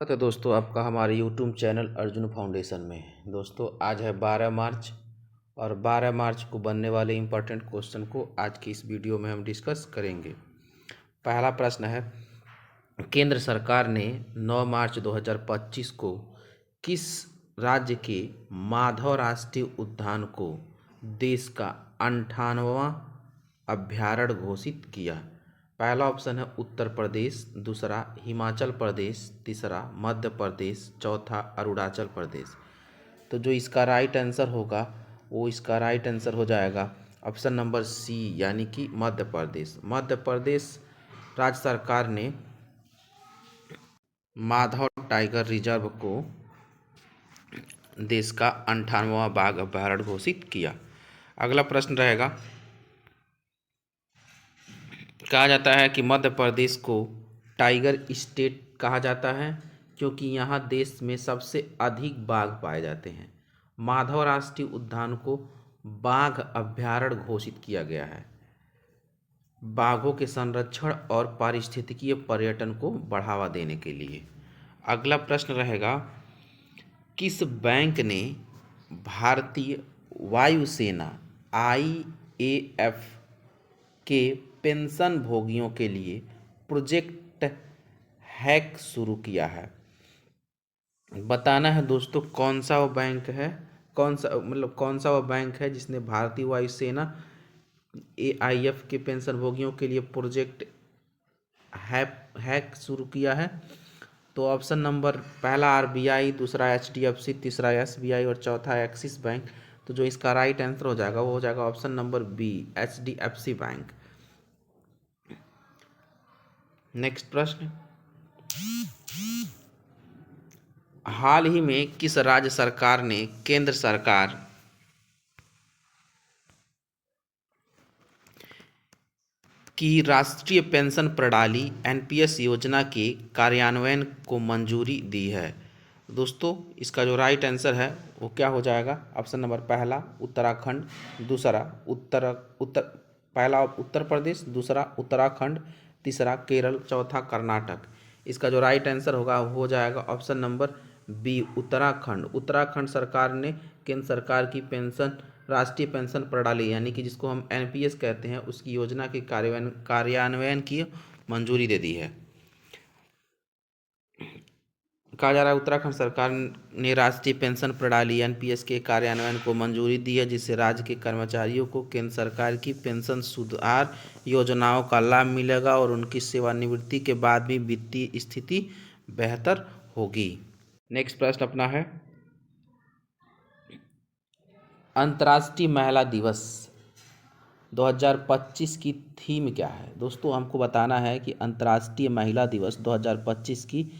तो दोस्तों आपका हमारे YouTube चैनल अर्जुन फाउंडेशन में। दोस्तों आज है 12 मार्च और 12 मार्च को बनने वाले इम्पोर्टेंट क्वेश्चन को आज की इस वीडियो में हम डिस्कस करेंगे। पहला प्रश्न है, केंद्र सरकार ने 9 मार्च 2025 को किस राज्य के माधव राष्ट्रीय उद्यान को देश का 98वां अभ्यारण्य घोषित किया? पहला ऑप्शन है उत्तर प्रदेश, दूसरा हिमाचल प्रदेश, तीसरा मध्य प्रदेश, चौथा अरुणाचल प्रदेश। तो जो इसका राइट आंसर होगा वो इसका राइट आंसर हो जाएगा ऑप्शन नंबर सी, यानी कि मध्य प्रदेश। मध्य प्रदेश राज्य सरकार ने माधव टाइगर रिजर्व को देश का 98वां बाघ अभ्यारण्य घोषित किया। अगला प्रश्न रहेगा, कहा जाता है कि मध्य प्रदेश को टाइगर स्टेट कहा जाता है क्योंकि यहाँ देश में सबसे अधिक बाघ पाए जाते हैं। माधव राष्ट्रीय उद्यान को बाघ अभ्यारण्य घोषित किया गया है बाघों के संरक्षण और पारिस्थितिकीय पर्यटन को बढ़ावा देने के लिए। अगला प्रश्न रहेगा, किस बैंक ने भारतीय वायुसेना IAF के पेंशन भोगियों के लिए प्रोजेक्ट हैक शुरू किया है? बताना है दोस्तों कौन सा वो बैंक है, कौन सा वो बैंक है जिसने भारतीय वायुसेना AIF के पेंशन भोगियों के लिए प्रोजेक्ट हैक शुरू किया है। तो ऑप्शन नंबर पहला RBI, दूसरा HDFC, तीसरा SBI और चौथा एक्सिस बैंक। तो जो इसका राइट आंसर हो जाएगा वो हो जाएगा option number B, HDFC bank. Next प्रश्न, हाल ही में किस राज्य सरकार ने केंद्र सरकार की राष्ट्रीय पेंशन प्रणाली NPS योजना के कार्यान्वयन को मंजूरी दी है? दोस्तों इसका जो राइट आंसर है वो क्या हो जाएगा? ऑप्शन नंबर पहला उत्तराखंड, दूसरा पहला उत्तर प्रदेश, दूसरा उत्तराखंड, तीसरा केरल, चौथा कर्नाटक। इसका जो राइट आंसर होगा हो जाएगा option number B, Uttarakhand. Uttarakhand सरकार ने केंद्र सरकार की पेंशन राष्ट्रीय पेंशन प्रणाली यानी कि जिसको हम NPS कहते हैं उसकी योजना के कार्यान्वयन की मंजूरी दे दी है। कहा जा रहा है उत्तराखंड सरकार ने राष्ट्रीय पेंशन प्रणाली NPS के कार्यान्वयन को मंजूरी दी है, जिससे राज्य के कर्मचारियों को केंद्र सरकार की पेंशन सुधार योजनाओं का लाभ मिलेगा और उनकी सेवानिवृत्ति के बाद भी वित्तीय स्थिति बेहतर होगी। नेक्स्ट प्रश्न अपना है, अंतर्राष्ट्रीय महिला दिवस 2025 की थीम क्या है? दोस्तों हमको बताना है कि अंतर्राष्ट्रीय महिला दिवस 2025 की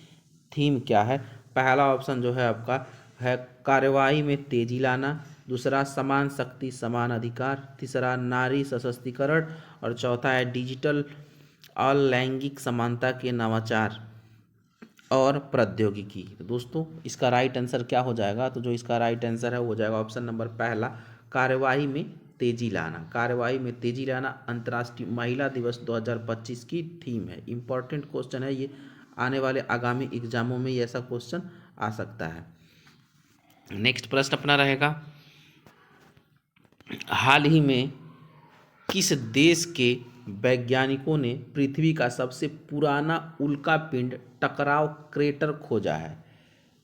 थीम क्या है। पहला ऑप्शन जो है आपका है कार्यवाही में तेजी लाना, दूसरा समान शक्ति समान अधिकार, तीसरा नारी सशक्तिकरण और चौथा है डिजिटल और लैंगिक समानता के नवाचार और प्रौद्योगिकी। तो दोस्तों इसका राइट आंसर क्या हो जाएगा? तो जो इसका राइट आंसर है वो हो जाएगा ऑप्शन नंबर पहला, कार्यवाही में तेजी लाना। कार्यवाही में तेजी लाना अंतर्राष्ट्रीय महिला दिवस 2025 की थीम है। इंपॉर्टेंट क्वेश्चन है ये, आने वाले आगामी एग्जामों में ये ऐसा क्वेश्चन आ सकता है। नेक्स्ट प्रश्न अपना रहेगा, हाल ही में किस देश के वैज्ञानिकों ने पृथ्वी का सबसे पुराना उल्कापिंड टकराव क्रेटर खोजा है?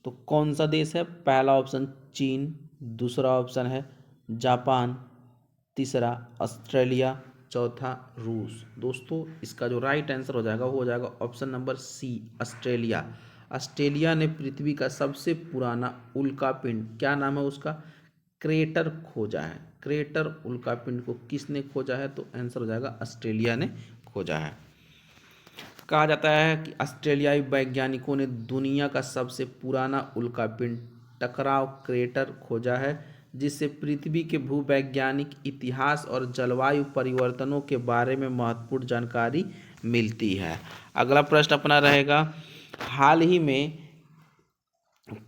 तो कौन सा देश है? पहला ऑप्शन चीन, दूसरा ऑप्शन है जापान, तीसरा ऑस्ट्रेलिया, चौथा रूस। दोस्तों इसका जो राइट आंसर हो जाएगा वो हो जाएगा option number C, Australia. Australia ने पृथ्वी का सबसे पुराना उल्कापिंड, क्या नाम है उसका, क्रेटर खोजा है। क्रेटर उल्कापिंड को किसने खोजा है? तो आंसर हो जाएगा ऑस्ट्रेलिया ने खोजा है। कहा जाता है कि ऑस्ट्रेलियाई वैज्ञानिकों ने दुनिया का सबसे पुराना उल्कापिंड टकराव क्रेटर खोजा है, जिससे पृथ्वी के भूवैज्ञानिक इतिहास और जलवायु परिवर्तनों के बारे में महत्वपूर्ण जानकारी मिलती है। अगला प्रश्न अपना रहेगा, हाल ही में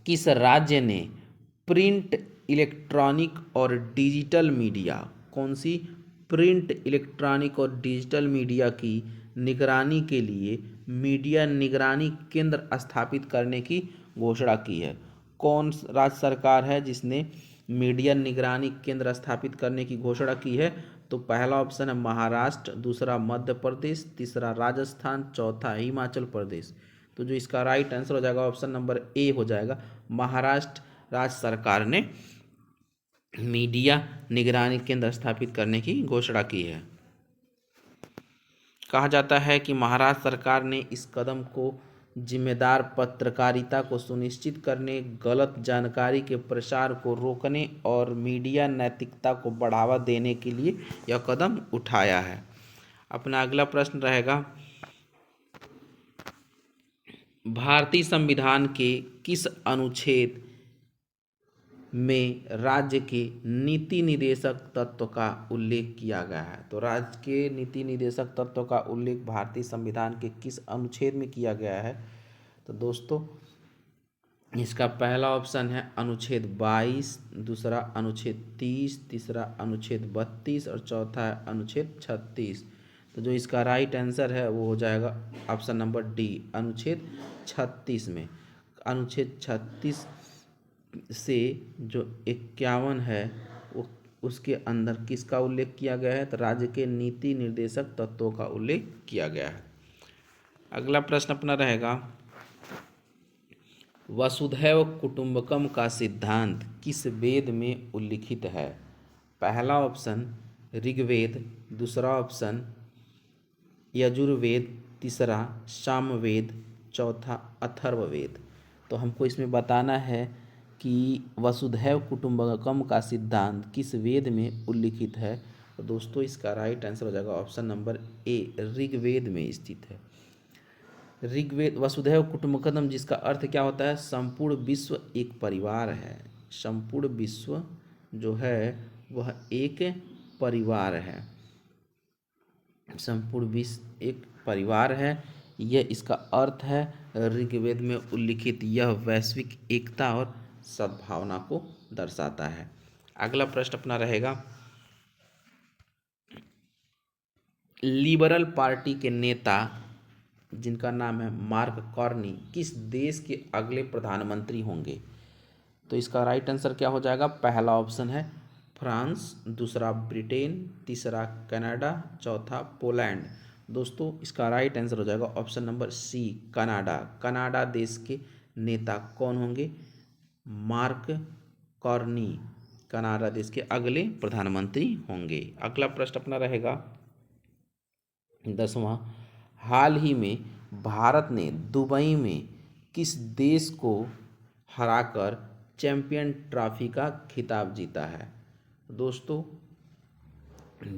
किस राज्य ने प्रिंट, इलेक्ट्रॉनिक और डिजिटल मीडिया, कौन सी प्रिंट, इलेक्ट्रॉनिक और डिजिटल मीडिया की निगरानी के लिए मीडिया निगरानी केंद्र स्थापित करने की घोषणा की है? कौन राज्य सरकार है जिसने मीडिया निगरानी केंद्र स्थापित करने की घोषणा की है? तो पहला ऑप्शन है महाराष्ट्र, दूसरा मध्य प्रदेश, तीसरा राजस्थान, चौथा हिमाचल प्रदेश। तो जो इसका राइट आंसर हो जाएगा ऑप्शन नंबर ए हो जाएगा। महाराष्ट्र राज्य सरकार ने मीडिया निगरानी केंद्र स्थापित करने की घोषणा की है। कहा जाता है कि महाराष्ट्र सरकार ने इस कदम को जिम्मेदार पत्रकारिता को सुनिश्चित करने, गलत जानकारी के प्रसार को रोकने और मीडिया नैतिकता को बढ़ावा देने के लिए यह कदम उठाया है। अपना अगला प्रश्न रहेगा, भारतीय संविधान के किस अनुच्छेद में राज्य के नीति निर्देशक तत्व का उल्लेख किया गया है? तो राज्य के नीति निर्देशक तत्व का उल्लेख भारतीय संविधान के किस अनुच्छेद में किया गया है? तो दोस्तों इसका पहला ऑप्शन है अनुच्छेद 22, दूसरा अनुच्छेद 30, तीसरा अनुच्छेद 32 और चौथा है अनुच्छेद 36। तो जो इसका राइट आंसर है वो हो जाएगा ऑप्शन नंबर डी, अनुच्छेद 36 में। अनुच्छेद 36 से जो 51 है वो उसके अंदर किसका उल्लेख किया गया है? तो राज्य के नीति निर्देशक तत्वों का उल्लेख किया गया है। अगला प्रश्न अपना रहेगा, वसुधैव कुटुंबकम का सिद्धांत किस वेद में उल्लिखित है? पहला ऑप्शन ऋग्वेद, दूसरा ऑप्शन यजुर्वेद, तीसरा सामवेद, चौथा अथर्ववेद। तो हमको इसमें बताना है कि वसुधैव कुटुंबकम का सिद्धांत किस वेद में उल्लिखित है। तो दोस्तों इसका राइट आंसर हो जाएगा ऑप्शन नंबर ए, ऋग्वेद में स्थित है। ऋग्वेद वसुधैव कुटुंबकम, जिसका अर्थ क्या होता है? संपूर्ण विश्व एक परिवार है। संपूर्ण विश्व जो है वह एक परिवार है। संपूर्ण विश्व एक परिवार है, यह इसका अर्थ है। ऋग्वेद में उल्लिखित यह वैश्विक एकता और सद्भावना को दर्शाता है। अगला प्रश्न अपना रहेगा, लिबरल पार्टी के नेता जिनका नाम है मार्क कार्नी किस देश के अगले प्रधानमंत्री होंगे? तो इसका राइट आंसर क्या हो जाएगा? पहला ऑप्शन है फ्रांस, दूसरा ब्रिटेन, तीसरा कनाडा, चौथा पोलैंड। दोस्तों इसका राइट आंसर हो जाएगा option number C, Canada. Canada देश के नेता कौन होंगे? मार्क कार्नी कनाडा देश के अगले प्रधानमंत्री होंगे। अगला प्रश्न अपना रहेगा 10वां, हाल ही में भारत ने दुबई में किस देश को हराकर चैंपियन ट्रॉफी का खिताब जीता है? दोस्तों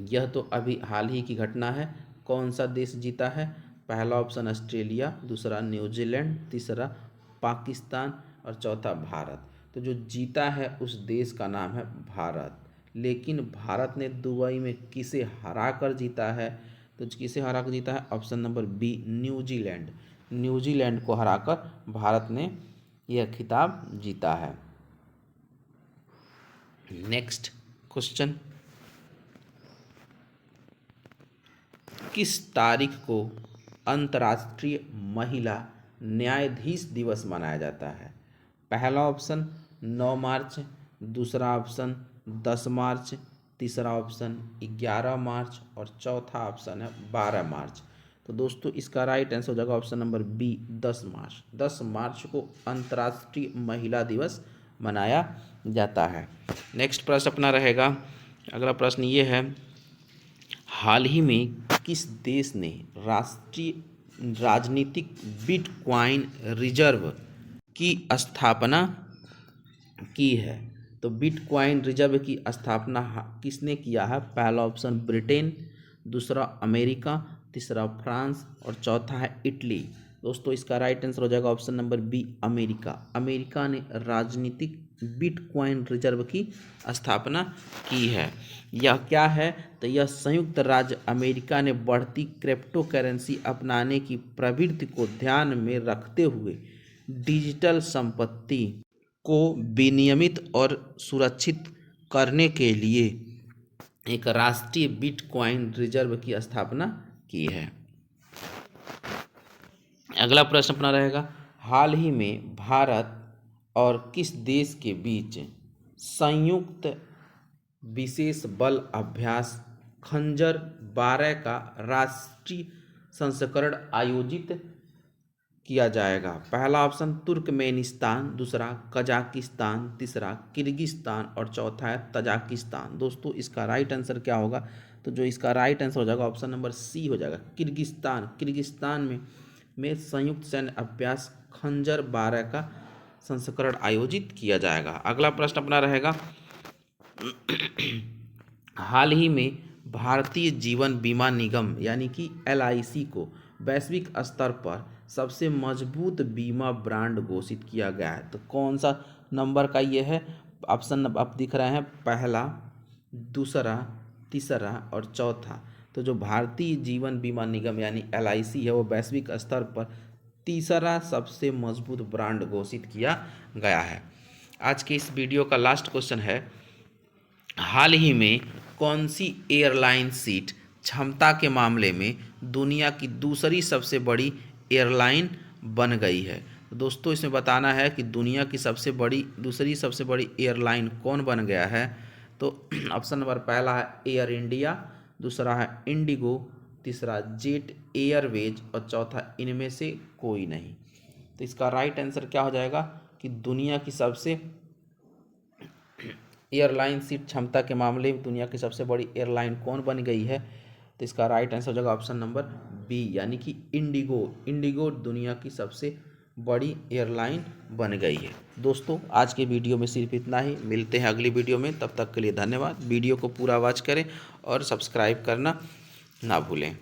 यह तो अभी हाल ही की घटना है। कौन सा देश जीता है? पहला ऑप्शन ऑस्ट्रेलिया, दूसरा न्यूजीलैंड, तीसरा पाकिस्तान और चौथा भारत। तो जो जीता है उस देश का नाम है भारत। लेकिन भारत ने दुबई में किसे हरा कर जीता है? तो किसे हरा कर जीता है? Option number B, New Zealand. New Zealand को हराकर भारत ने यह खिताब जीता है। नेक्स्ट क्वेश्चन, किस तारीख को अंतर्राष्ट्रीय महिला न्यायाधीश दिवस मनाया जाता है? पहला ऑप्शन 9 मार्च, दूसरा ऑप्शन 10 मार्च, तीसरा ऑप्शन 11 मार्च और चौथा ऑप्शन है 12 मार्च। तो दोस्तों इसका राइट आंसर हो जाएगा ऑप्शन नंबर बी, 10 मार्च। 10 मार्च को अंतर्राष्ट्रीय महिला दिवस मनाया जाता है। नेक्स्ट प्रश्न अपना रहेगा, अगला प्रश्न ये है, हाल ही में किस देश ने राष्ट्रीय राजनीतिक बिटकॉइन रिजर्व की स्थापना की है? तो बिटकॉइन रिजर्व की स्थापना किसने किया है? पहला ऑप्शन ब्रिटेन, दूसरा अमेरिका, तीसरा फ्रांस और चौथा है इटली। दोस्तों इसका राइट आंसर हो जाएगा option number B, America. America ने राजनीतिक बिटकॉइन रिजर्व की स्थापना की है। यह क्या है? तो यह संयुक्त राज्य अमेरिका ने बढ़ती क्रिप्टो करेंसी अपनाने की प्रवृत्ति को ध्यान में रखते हुए डिजिटल संपत्ति को विनियमित और सुरक्षित करने के लिए एक राष्ट्रीय बिटकॉइन रिजर्व की स्थापना की है। अगला प्रश्न अपना रहेगा, हाल ही में भारत और किस देश के बीच संयुक्त विशेष बल अभ्यास खंजर 12 का राष्ट्रीय संस्करण आयोजित किया जाएगा? पहला ऑप्शन तुर्कमेनिस्तान, दूसरा कजाकिस्तान, तीसरा किर्गिस्तान और चौथा है तजाकिस्तान। दोस्तों इसका राइट आंसर क्या होगा? तो जो इसका राइट आंसर हो जाएगा ऑप्शन नंबर सी हो जाएगा, किर्गिस्तान। किर्गिस्तान में संयुक्त सैन्य अभ्यास खंजर 12 का संस्करण आयोजित किया जाएगा। अगला प्रश्न अपना रहेगा, हाल ही में भारतीय जीवन बीमा निगम यानी कि LIC को वैश्विक स्तर पर सबसे मजबूत बीमा ब्रांड घोषित किया गया है। तो कौन सा नंबर का ये है? ऑप्शन आप दिख रहे हैं, पहला, दूसरा, तीसरा और चौथा। तो जो भारतीय जीवन बीमा निगम यानी LIC है वो वैश्विक स्तर पर तीसरा सबसे मजबूत ब्रांड घोषित किया गया है। आज के इस वीडियो का लास्ट क्वेश्चन है, हाल ही में कौन सी एयरलाइन सीट क्षमता के मामले में दुनिया की दूसरी सबसे बड़ी एयरलाइन बन गई है? तो दोस्तों इसमें बताना है कि दुनिया की दूसरी सबसे बड़ी एयरलाइन कौन बन गया है। तो ऑप्शन नंबर पहला है एयर इंडिया, दूसरा है इंडिगो, तीसरा जेट एयरवेज और चौथा इनमें से कोई नहीं। तो इसका राइट आंसर क्या हो जाएगा कि दुनिया की सबसे एयरलाइन सीट क्षमता के मामले में दुनिया की सबसे बड़ी एयरलाइन कौन बन गई है? तो इसका राइट आंसर हो जाएगा ऑप्शन नंबर बी यानी कि इंडिगो। इंडिगो दुनिया की सबसे बड़ी एयरलाइन बन गई है। दोस्तों आज के वीडियो में सिर्फ इतना ही, मिलते हैं अगली वीडियो में, तब तक के लिए धन्यवाद। वीडियो को पूरा वॉच करें और सब्सक्राइब करना ना भूलें।